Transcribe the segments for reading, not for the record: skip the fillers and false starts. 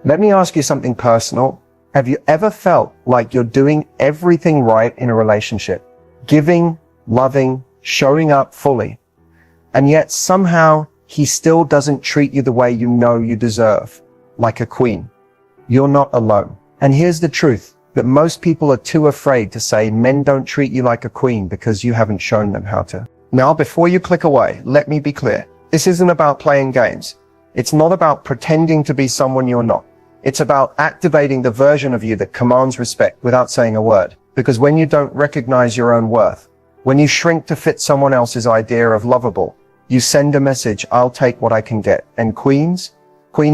Let me ask you something personal. Have you ever felt like you're doing everything right in a relationship? Giving, loving, showing up fully. And yet somehow he still doesn't treat you the way you know you deserve, like a queen. You're not alone. And here's the truth, that most people are too afraid to say men don't treat you like a queen because you haven't shown them how to. Now, before you click away, let me be clear. This isn't about playing games. It's not about pretending to be someone you're not. It's about activating the version of you that commands respect without saying a word. Because when you don't recognize your own worth, when you shrink to fit someone else's idea of lovable, you send a message, I'll take what I can get. And queens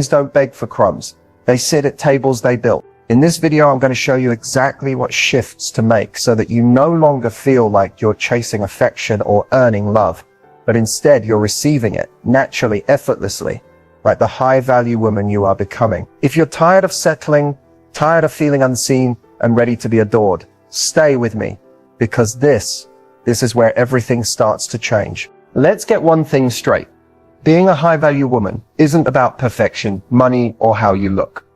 don't beg for crumbs. They sit at tables they built. In this video, I'm going to show you exactly what shifts to make so that you no longer feel like you're chasing affection or earning love, but instead you're receiving it naturally, effortlessly, like the high-value woman you are becoming. If you're tired of settling, tired of feeling unseen, and ready to be adored, stay with me, because this is where everything starts to change. Let's get one thing straight. Being a high-value woman isn't about perfection, money, or how you look.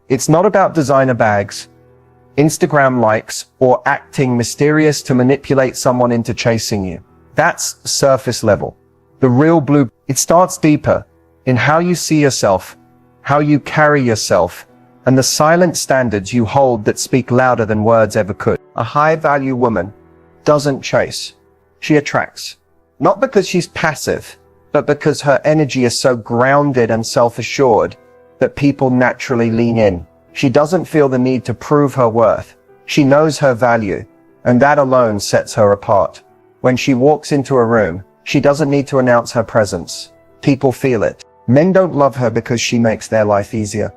It's not about designer bags, Instagram likes, or acting mysterious to manipulate someone into chasing you. That's surface level. The real blue, it starts deeper in how you see yourself, how you carry yourself, and the silent standards you hold that speak louder than words ever could. A high-value woman doesn't chase. She attracts. Not because she's passive, but because her energy is so grounded and self-assured that people naturally lean in. She doesn't feel the need to prove her worth. She knows her value, and that alone sets her apart. When she walks into a room, she doesn't need to announce her presence. People feel it. Men don't love her because she makes their life easier.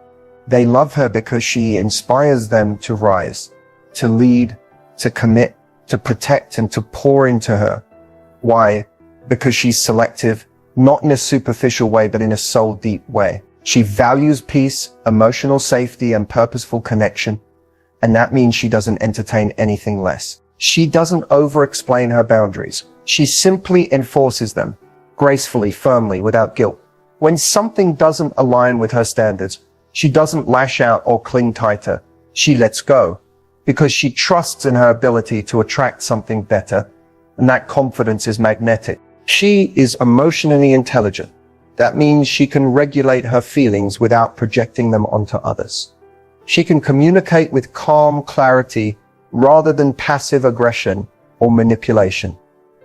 They love her because she inspires them to rise, to lead, to commit, to protect, and to pour into her. Why? Because she's selective, not in a superficial way, but in a soul-deep way. She values peace, emotional safety, and purposeful connection, and that means she doesn't entertain anything less. She doesn't over-explain her boundaries. She simply enforces them, gracefully, firmly, without guilt. When something doesn't align with her standards, she doesn't lash out or cling tighter. She lets go, because she trusts in her ability to attract something better, and that confidence is magnetic. She is emotionally intelligent. That means she can regulate her feelings without projecting them onto others. She can communicate with calm clarity rather than passive aggression or manipulation.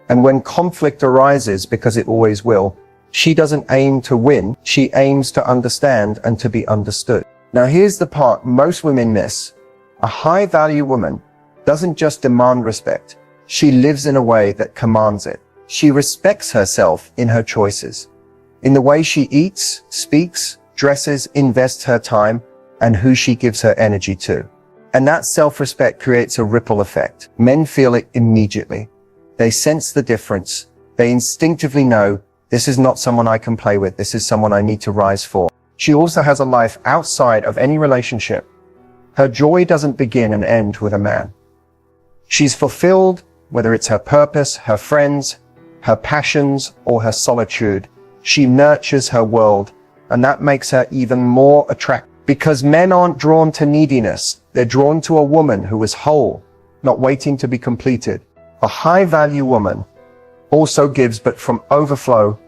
And when conflict arises, because it always will, she doesn't aim to win, she aims to understand and to be understood. Now here's the part most women miss. A high-value woman doesn't just demand respect, she lives in a way that commands it. She respects herself in her choices, in the way she eats, speaks, dresses, invests her time, and who she gives her energy to. And that self-respect creates a ripple effect. Men feel it immediately. They sense the difference. They instinctively know, this is not someone I can play with, this is someone I need to rise for. She also has a life outside of any relationship. Her joy doesn't begin and end with a man. She's fulfilled, whether it's her purpose, her friends, her passions, or her solitude. She nurtures her world, and that makes her even more attractive. Because men aren't drawn to neediness, they're drawn to a woman who is whole, not waiting to be completed. A high-value woman also gives, but from overflow,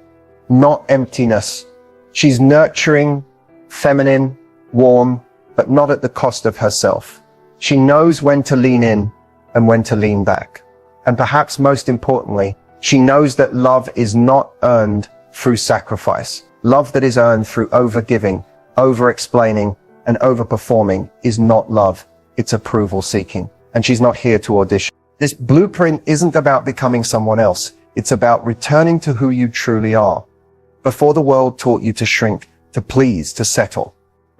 not emptiness. She's nurturing, feminine, warm, but not at the cost of herself. She knows when to lean in and when to lean back. And perhaps most importantly, she knows that love is not earned through sacrifice. Love that is earned through over-giving, over-explaining, and over-performing is not love. It's approval seeking. And she's not here to audition. This blueprint isn't about becoming someone else. It's about returning to who you truly are. Before the world taught you to shrink, to please, to settle.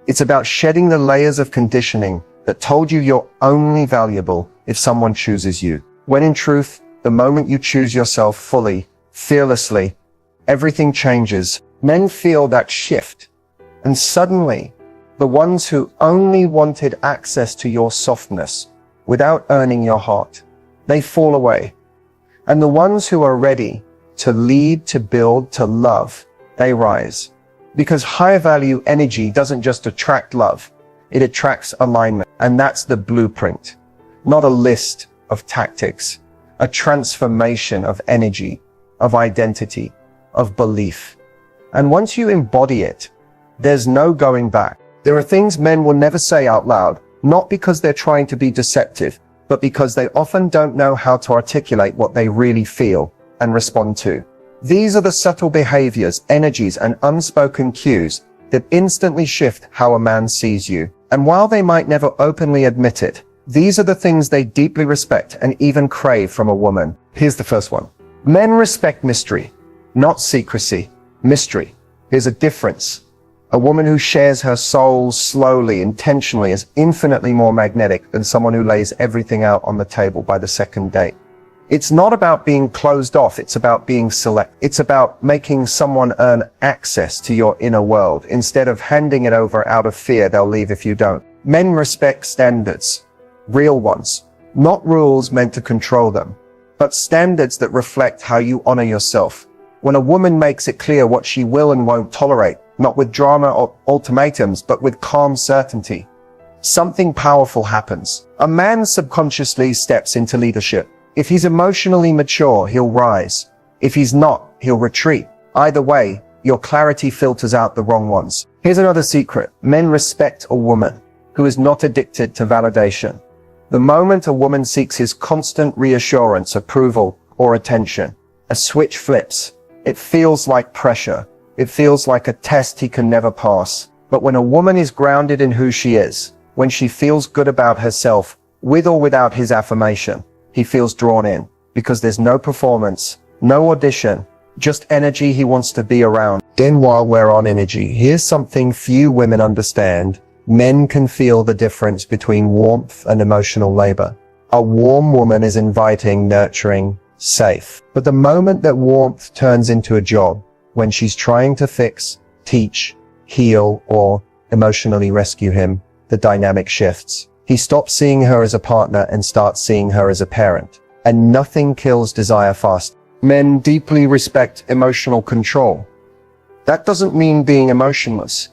It's about shedding the layers of conditioning that told you you're only valuable if someone chooses you. When in truth, the moment you choose yourself fully, fearlessly, everything changes. Men feel that shift. And suddenly, the ones who only wanted access to your softness without earning your heart, they fall away. And the ones who are ready to lead, to build, to love, they rise. Because higher value energy doesn't just attract love, it attracts alignment. And that's the blueprint, not a list of tactics, a transformation of energy, of identity, of belief. And once you embody it, there's no going back. There are things men will never say out loud, not because they're trying to be deceptive, but because they often don't know how to articulate what they really feel and respond to. These are the subtle behaviors, energies, and unspoken cues that instantly shift how a man sees you. And while they might never openly admit it, these are the things they deeply respect and even crave from a woman. Here's the first one. Men respect mystery, not secrecy. Mystery. Here's a difference. A woman who shares her soul slowly, intentionally, is infinitely more magnetic than someone who lays everything out on the table by the second date. It's not about being closed off, it's about being select. It's about making someone earn access to your inner world. Instead of handing it over out of fear, they'll leave if you don't. Men respect standards, real ones, not rules meant to control them, but standards that reflect how you honor yourself. When a woman makes it clear what she will and won't tolerate, not with drama or ultimatums, but with calm certainty, something powerful happens. A man subconsciously steps into leadership. If he's emotionally mature, he'll rise. If he's not, he'll retreat. Either way, your clarity filters out the wrong ones. Here's another secret. Men respect a woman who is not addicted to validation. The moment a woman seeks his constant reassurance, approval, or attention, a switch flips. It feels like pressure. It feels like a test he can never pass. But when a woman is grounded in who she is, when she feels good about herself, with or without his affirmation, he feels drawn in, because there's no performance, no audition, just energy he wants to be around. Then while we're on energy, here's something few women understand. Men can feel the difference between warmth and emotional labor. A warm woman is inviting, nurturing, safe. But the moment that warmth turns into a job, when she's trying to fix, teach, heal, or emotionally rescue him, the dynamic shifts. He stops seeing her as a partner and starts seeing her as a parent. And nothing kills desire fast. Men deeply respect emotional control. That doesn't mean being emotionless.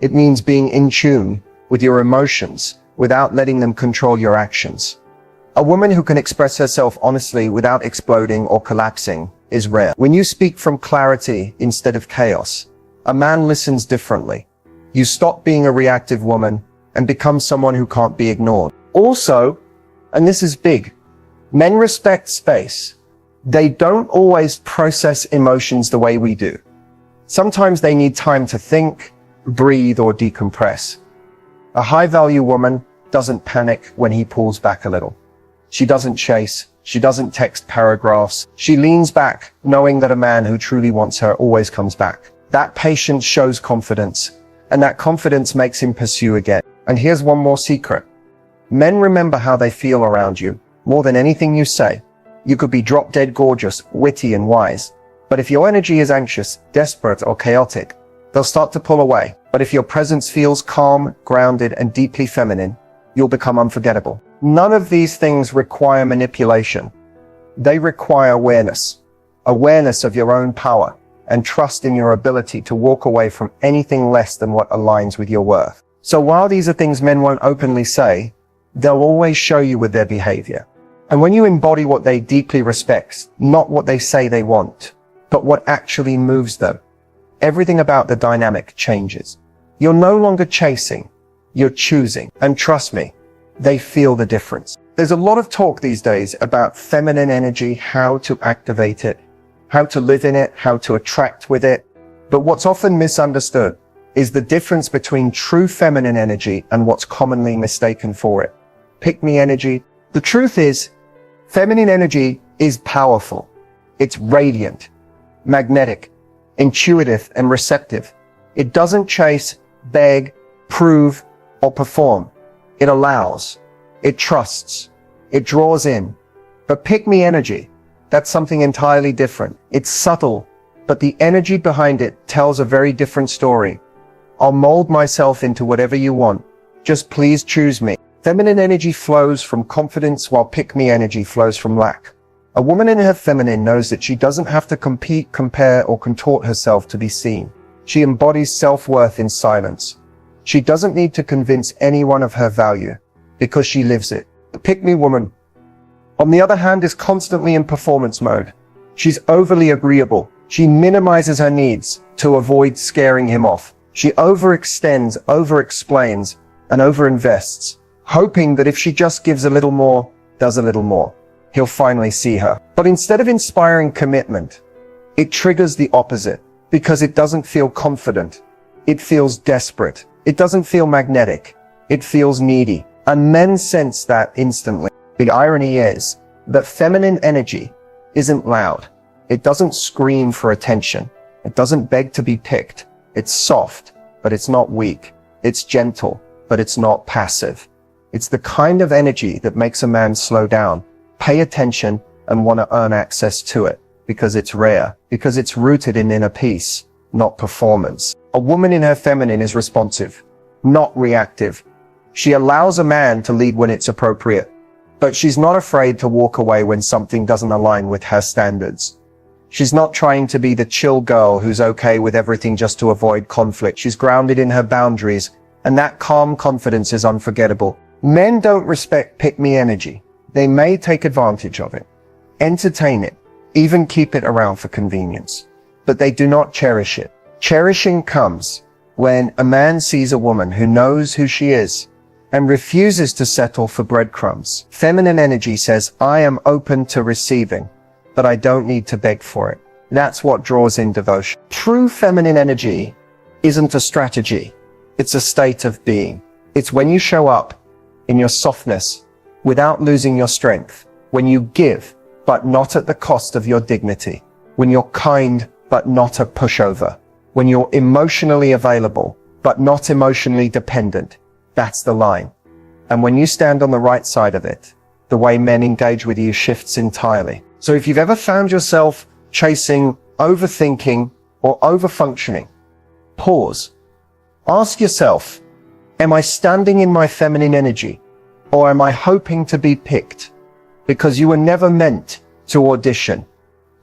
It means being in tune with your emotions without letting them control your actions. A woman who can express herself honestly without exploding or collapsing is rare. When you speak from clarity instead of chaos, a man listens differently. You stop being a reactive woman and become someone who can't be ignored. Also, and this is big, men respect space. They don't always process emotions the way we do. Sometimes they need time to think, breathe, or decompress. A high-value woman doesn't panic when he pulls back a little. She doesn't chase. She doesn't text paragraphs. She leans back, knowing that a man who truly wants her always comes back. That patience shows confidence, and that confidence makes him pursue again. And here's one more secret. Men remember how they feel around you more than anything you say. You could be drop-dead gorgeous, witty, and wise. But if your energy is anxious, desperate, or chaotic, they'll start to pull away. But if your presence feels calm, grounded, and deeply feminine, you'll become unforgettable. None of these things require manipulation. They require awareness. Awareness of your own power and trust in your ability to walk away from anything less than what aligns with your worth. So while these are things men won't openly say, they'll always show you with their behavior. And when you embody what they deeply respect, not what they say they want, but what actually moves them, everything about the dynamic changes. You're no longer chasing, you're choosing. And trust me, they feel the difference. There's a lot of talk these days about feminine energy, how to activate it, how to live in it, how to attract with it. But what's often misunderstood is the difference between true feminine energy and what's commonly mistaken for it. Pick-me energy. The truth is, feminine energy is powerful. It's radiant, magnetic, intuitive, and receptive. It doesn't chase, beg, prove, or perform. It allows. It trusts. It draws in. But pick-me energy, that's something entirely different. It's subtle, but the energy behind it tells a very different story. I'll mold myself into whatever you want. Just please choose me. Feminine energy flows from confidence, while pick-me energy flows from lack. A woman in her feminine knows that she doesn't have to compete, compare, or contort herself to be seen. She embodies self-worth in silence. She doesn't need to convince anyone of her value because she lives it. The pick-me woman, on the other hand, is constantly in performance mode. She's overly agreeable. She minimizes her needs to avoid scaring him off. She overextends, over-explains, and over-invests, hoping that if she just gives a little more, does a little more, he'll finally see her. But instead of inspiring commitment, it triggers the opposite because it doesn't feel confident. It feels desperate. It doesn't feel magnetic. It feels needy. And men sense that instantly. The irony is that feminine energy isn't loud. It doesn't scream for attention. It doesn't beg to be picked. It's soft, but it's not weak. It's gentle, but it's not passive. It's the kind of energy that makes a man slow down, pay attention, and want to earn access to it because it's rare, because it's rooted in inner peace, not performance. A woman in her feminine is responsive, not reactive. She allows a man to lead when it's appropriate, but she's not afraid to walk away when something doesn't align with her standards. She's not trying to be the chill girl who's okay with everything just to avoid conflict. She's grounded in her boundaries, and that calm confidence is unforgettable. Men don't respect pick-me energy. They may take advantage of it, entertain it, even keep it around for convenience, but they do not cherish it. Cherishing comes when a man sees a woman who knows who she is and refuses to settle for breadcrumbs. Feminine energy says, I am open to receiving, but I don't need to beg for it. That's what draws in devotion. True feminine energy isn't a strategy. It's a state of being. It's when you show up in your softness without losing your strength. When you give, but not at the cost of your dignity. When you're kind, but not a pushover. When you're emotionally available, but not emotionally dependent. That's the line. And when you stand on the right side of it, the way men engage with you shifts entirely. So if you've ever found yourself chasing, overthinking, or overfunctioning, pause. Ask yourself, am I standing in my feminine energy, or am I hoping to be picked? Because you were never meant to audition.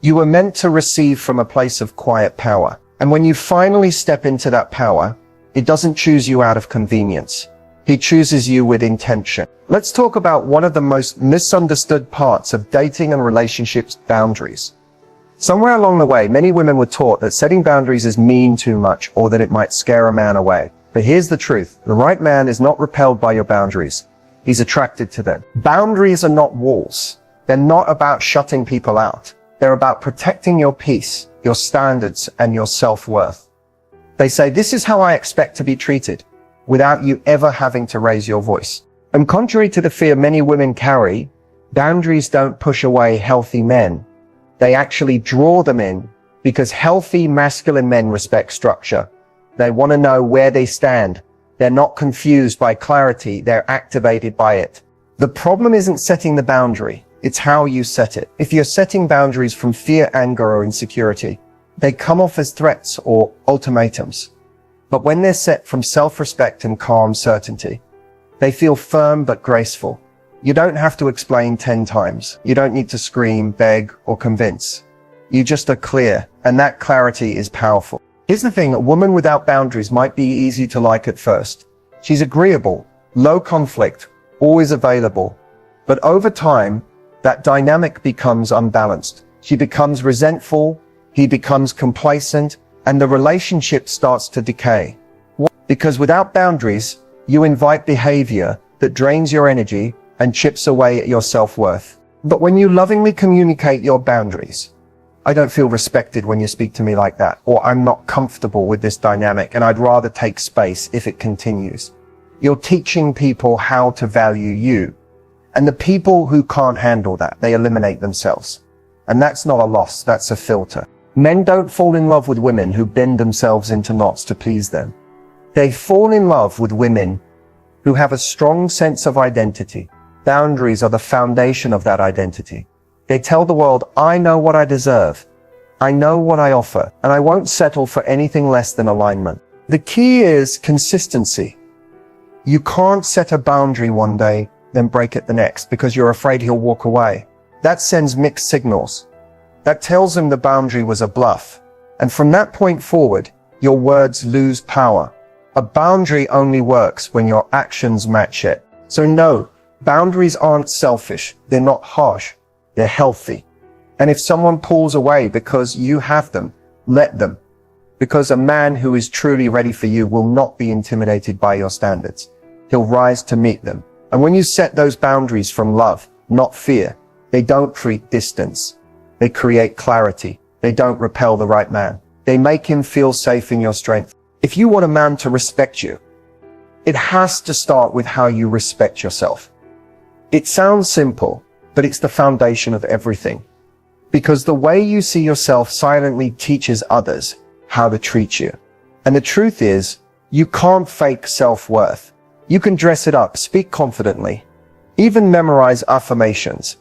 You were meant to receive from a place of quiet power. And when you finally step into that power, it doesn't choose you out of convenience. He chooses you with intention. Let's talk about one of the most misunderstood parts of dating and relationships: boundaries. Somewhere along the way, many women were taught that setting boundaries is mean too much or that it might scare a man away. But here's the truth. The right man is not repelled by your boundaries. He's attracted to them. Boundaries are not walls. They're not about shutting people out. They're about protecting your peace, your standards, and your self-worth. They say, this is how I expect to be treated, without you ever having to raise your voice. And contrary to the fear many women carry, boundaries don't push away healthy men. They actually draw them in, because healthy masculine men respect structure. They want to know where they stand. They're not confused by clarity. They're activated by it. The problem isn't setting the boundary. It's how you set it. If you're setting boundaries from fear, anger, or insecurity, they come off as threats or ultimatums. But when they're set from self-respect and calm certainty, they feel firm but graceful. You don't have to explain 10 times. You don't need to scream, beg, or convince. You just are clear, and that clarity is powerful. Here's the thing, a woman without boundaries might be easy to like at first. She's agreeable, low conflict, always available. But over time, that dynamic becomes unbalanced. She becomes resentful, he becomes complacent, and the relationship starts to decay. Because without boundaries, you invite behavior that drains your energy and chips away at your self-worth. But when you lovingly communicate your boundaries, I don't feel respected when you speak to me like that, or I'm not comfortable with this dynamic and I'd rather take space if it continues. You're teaching people how to value you. And the people who can't handle that, they eliminate themselves. And that's not a loss, that's a filter. Men don't fall in love with women who bend themselves into knots to please them. They fall in love with women who have a strong sense of identity. Boundaries are the foundation of that identity. They tell the world, I know what I deserve. I know what I offer, and I won't settle for anything less than alignment. The key is consistency. You can't set a boundary one day, then break it the next because you're afraid he'll walk away. That sends mixed signals. That tells him the boundary was a bluff. And from that point forward, your words lose power. A boundary only works when your actions match it. So no, boundaries aren't selfish. They're not harsh. They're healthy. And if someone pulls away because you have them, let them. Because a man who is truly ready for you will not be intimidated by your standards. He'll rise to meet them. And when you set those boundaries from love, not fear, they don't create distance. They create clarity. They don't repel the right man. They make him feel safe in your strength. If you want a man to respect you, it has to start with how you respect yourself. It sounds simple, but it's the foundation of everything. Because the way you see yourself silently teaches others how to treat you. And the truth is, you can't fake self-worth. You can dress it up, speak confidently, even memorize affirmations.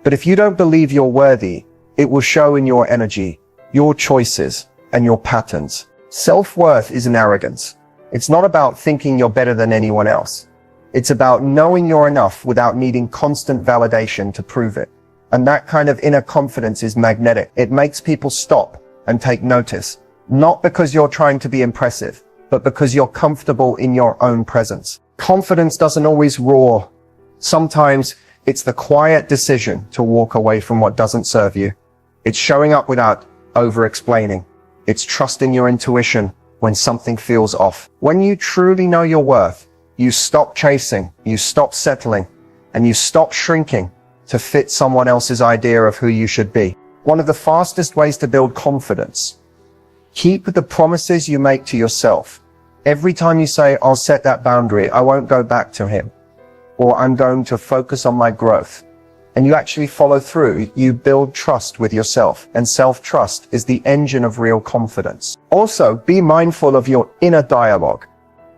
But if you don't believe you're worthy, it will show in your energy, your choices, and your patterns. Self-worth isn't arrogance. It's not about thinking you're better than anyone else. It's about knowing you're enough without needing constant validation to prove it. And that kind of inner confidence is magnetic. It makes people stop and take notice. Not because you're trying to be impressive, but because you're comfortable in your own presence. Confidence doesn't always roar. Sometimes it's the quiet decision to walk away from what doesn't serve you. It's showing up without over-explaining. It's trusting your intuition when something feels off. When you truly know your worth, you stop chasing, you stop settling, and you stop shrinking to fit someone else's idea of who you should be. One of the fastest ways to build confidence: keep the promises you make to yourself. Every time you say, I'll set that boundary, I won't go back to him, or I'm going to focus on my growth, and you actually follow through, you build trust with yourself, and self-trust is the engine of real confidence. Also, be mindful of your inner dialogue.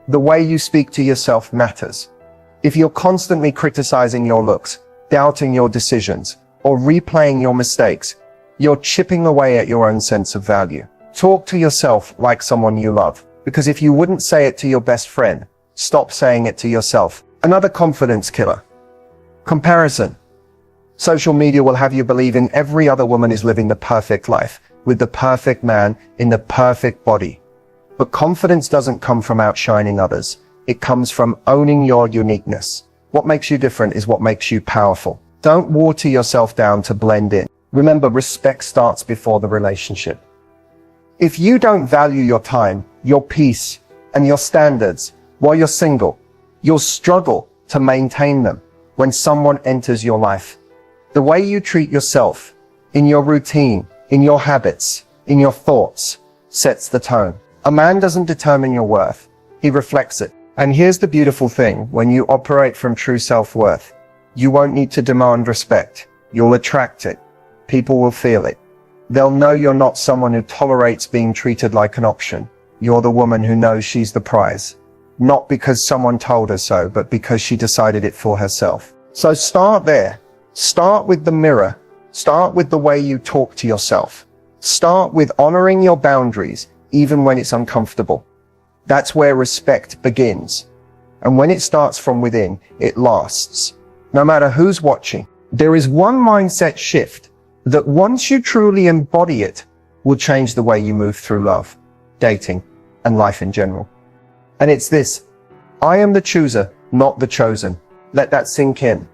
The way you speak to yourself matters. If you're constantly criticizing your looks, doubting your decisions, or replaying your mistakes, you're chipping away at your own sense of value. Talk to yourself like someone you love, because if you wouldn't say it to your best friend, stop saying it to yourself. Another confidence killer: comparison. Social media will have you believing every other woman is living the perfect life, with the perfect man, in the perfect body. But confidence doesn't come from outshining others. It comes from owning your uniqueness. What makes you different is what makes you powerful. Don't water yourself down to blend in. Remember, respect starts before the relationship. If you don't value your time, your peace, and your standards while you're single, you'll struggle to maintain them when someone enters your life. The way you treat yourself, in your routine, in your habits, in your thoughts, sets the tone. A man doesn't determine your worth. He reflects it. And here's the beautiful thing: when you operate from true self-worth, you won't need to demand respect. You'll attract it. People will feel it. They'll know you're not someone who tolerates being treated like an option. You're the woman who knows she's the prize. Not because someone told her so, but because she decided it for herself. So start there. Start with the mirror. Start with the way you talk to yourself. Start with honoring your boundaries, even when it's uncomfortable. That's where respect begins. And when it starts from within, it lasts. No matter who's watching. There is one mindset shift that, once you truly embody it, will change the way you move through love, dating, and life in general. And it's this: I am the chooser, not the chosen. Let that sink in.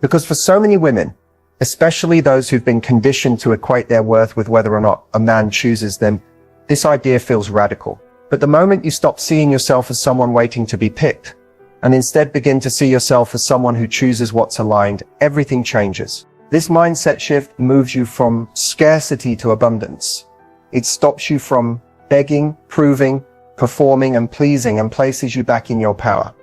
Because for so many women, especially those who've been conditioned to equate their worth with whether or not a man chooses them, this idea feels radical. But the moment you stop seeing yourself as someone waiting to be picked, and instead begin to see yourself as someone who chooses what's aligned, everything changes. This mindset shift moves you from scarcity to abundance. It stops you from begging, proving, performing, and pleasing, and places you back in your power.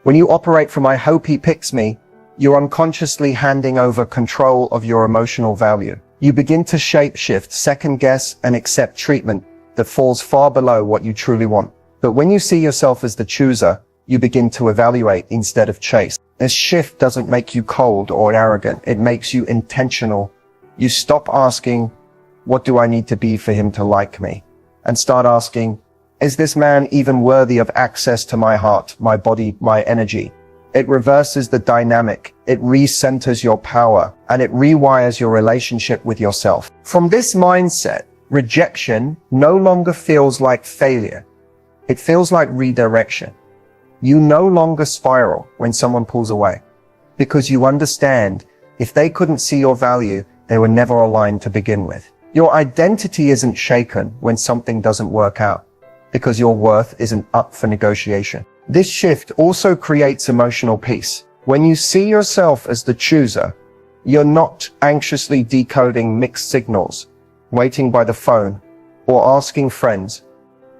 When you operate from "I hope he picks me," you're unconsciously handing over control of your emotional value. You begin to shape-shift, second-guess, and accept treatment that falls far below what you truly want. But when you see yourself as the chooser, you begin to evaluate instead of chase. This shift doesn't make you cold or arrogant. It makes you intentional. You stop asking, what do I need to be for him to like me? And start asking, is this man even worthy of access to my heart, my body, my energy? It reverses the dynamic. It recenters your power, and it rewires your relationship with yourself. From this mindset, Rejection no longer feels like failure. It feels like redirection. You no longer spiral when someone pulls away, because you understand if they couldn't see your value, they were never aligned to begin with. Your identity isn't shaken when something doesn't work out, because your worth isn't up for negotiation. This shift also creates emotional peace. When you see yourself as the chooser, you're not anxiously decoding mixed signals, waiting by the phone, or asking friends,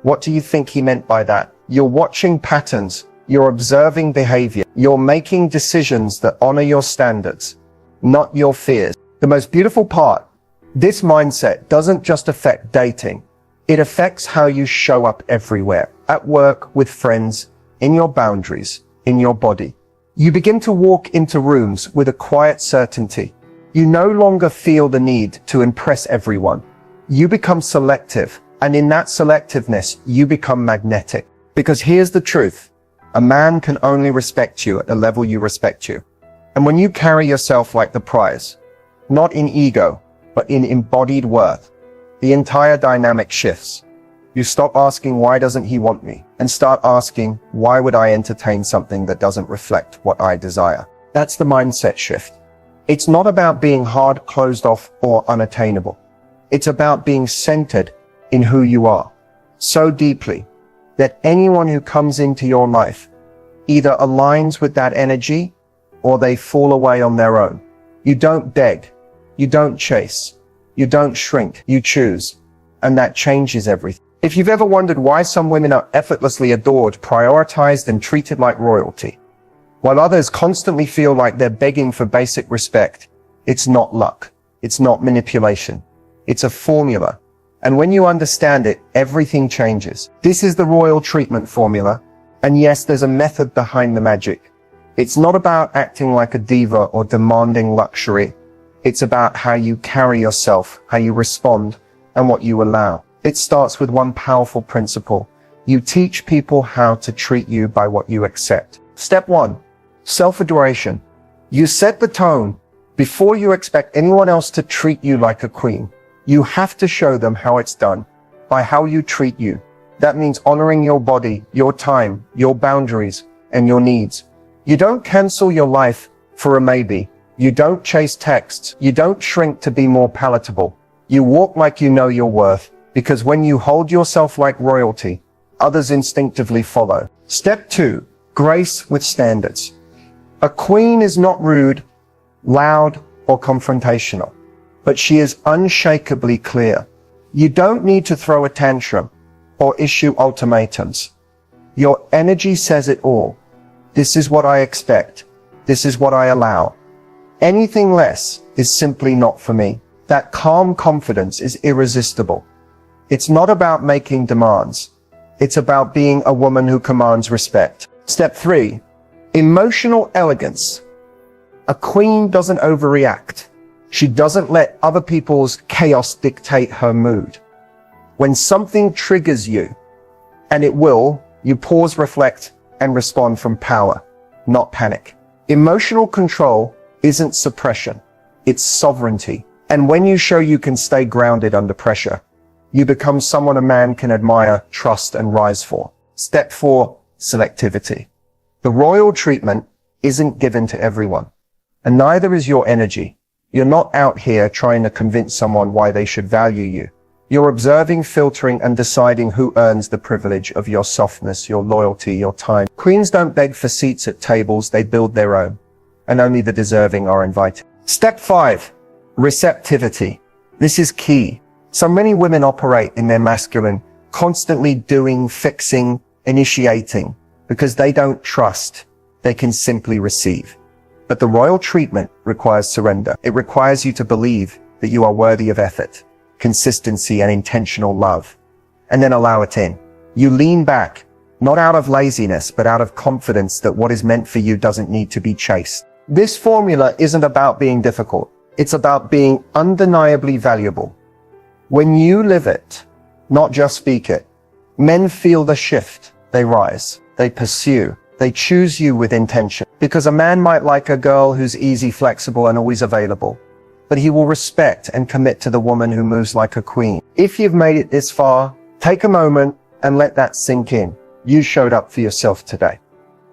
what do you think he meant by that? You're watching patterns, you're observing behavior, you're making decisions that honor your standards, not your fears. The most beautiful part, this mindset doesn't just affect dating, it affects how you show up everywhere, at work, with friends, in your boundaries, in your body. You begin to walk into rooms with a quiet certainty. You no longer feel the need to impress everyone. You become selective, and in that selectiveness, you become magnetic. Because here's the truth. A man can only respect you at the level you respect you. And when you carry yourself like the prize, not in ego, but in embodied worth, the entire dynamic shifts. You stop asking, why doesn't he want me? And start asking, why would I entertain something that doesn't reflect what I desire? That's the mindset shift. It's not about being hard, closed off, or unattainable. It's about being centered in who you are, so deeply that anyone who comes into your life either aligns with that energy or they fall away on their own. You don't beg, you don't chase, you don't shrink, you choose, and that changes everything. If you've ever wondered why some women are effortlessly adored, prioritized, and treated like royalty, while others constantly feel like they're begging for basic respect, it's not luck, it's not manipulation, it's a formula. And when you understand it, everything changes. This is the royal treatment formula. And yes, there's a method behind the magic. It's not about acting like a diva or demanding luxury. It's about how you carry yourself, how you respond, and what you allow. It starts with one powerful principle. You teach people how to treat you by what you accept. Step 1, self-adoration. You set the tone before you expect anyone else to treat you like a queen. You have to show them how it's done, by how you treat you. That means honoring your body, your time, your boundaries, and your needs. You don't cancel your life for a maybe. You don't chase texts. You don't shrink to be more palatable. You walk like you know your worth, because when you hold yourself like royalty, others instinctively follow. Step 2, grace with standards. A queen is not rude, loud, or confrontational, but she is unshakably clear. You don't need to throw a tantrum or issue ultimatums. Your energy says it all. This is what I expect. This is what I allow. Anything less is simply not for me. That calm confidence is irresistible. It's not about making demands. It's about being a woman who commands respect. Step 3, emotional elegance. A queen doesn't overreact. She doesn't let other people's chaos dictate her mood. When something triggers you, and it will, you pause, reflect, and respond from power, not panic. Emotional control isn't suppression, it's sovereignty. And when you show you can stay grounded under pressure, you become someone a man can admire, trust, and rise for. Step 4, selectivity. The royal treatment isn't given to everyone, and neither is your energy. You're not out here trying to convince someone why they should value you. You're observing, filtering, and deciding who earns the privilege of your softness, your loyalty, your time. Queens don't beg for seats at tables, they build their own, and only the deserving are invited. Step 5, receptivity. This is key. So many women operate in their masculine, constantly doing, fixing, initiating, because they don't trust. They can simply receive. But the royal treatment requires surrender. It requires you to believe that you are worthy of effort, consistency, and intentional love, and then allow it in. You lean back, not out of laziness, but out of confidence that what is meant for you doesn't need to be chased. This formula isn't about being difficult. It's about being undeniably valuable. When you live it, not just speak it, men feel the shift. They rise, they pursue, they choose you with intention. Because a man might like a girl who's easy, flexible, and always available. but he will respect and commit to the woman who moves like a queen. If you've made it this far, take a moment and let that sink in. You showed up for yourself today.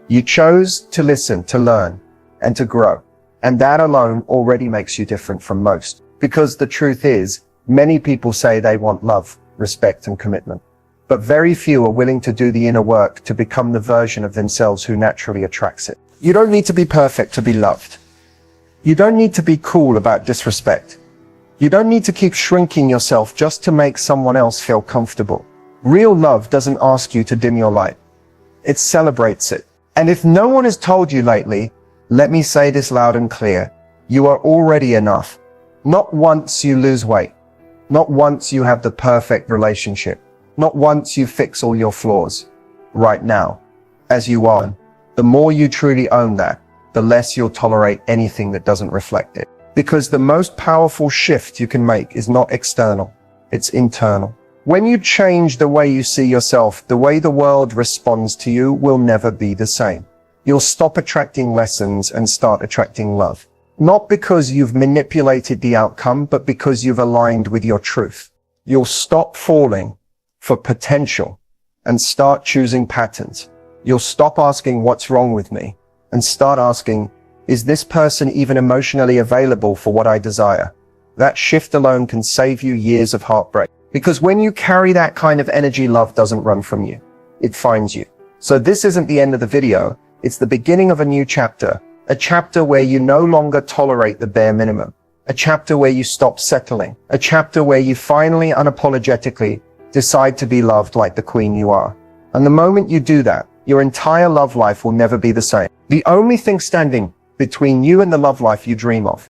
You chose to listen, to learn, and to grow. And that alone already makes you different from most. Because the truth is, many people say they want love, respect, and commitment. But very few are willing to do the inner work to become the version of themselves who naturally attracts it. You don't need to be perfect to be loved. You don't need to be cool about disrespect. You don't need to keep shrinking yourself just to make someone else feel comfortable. Real love doesn't ask you to dim your light. It celebrates it. And if no one has told you lately, let me say this loud and clear. You are already enough. Not once you lose weight. Not once you have the perfect relationship. Not once you fix all your flaws. Right now, as you are, the more you truly own that, the less you'll tolerate anything that doesn't reflect it. Because the most powerful shift you can make is not external, it's internal. When you change the way you see yourself, the way the world responds to you will never be the same. You'll stop attracting lessons and start attracting love. Not because you've manipulated the outcome, but because you've aligned with your truth. You'll stop falling for potential and start choosing patterns. You'll stop asking what's wrong with me and start asking, is this person even emotionally available for what I desire? That shift alone can save you years of heartbreak. Because when you carry that kind of energy, love doesn't run from you. It finds you. So this isn't the end of the video. It's the beginning of a new chapter. A chapter where you no longer tolerate the bare minimum. A chapter where you stop settling. A chapter where you finally unapologetically decide to be loved like the queen you are. And the moment you do that, your entire love life will never be the same. The only thing standing between you and the love life you dream of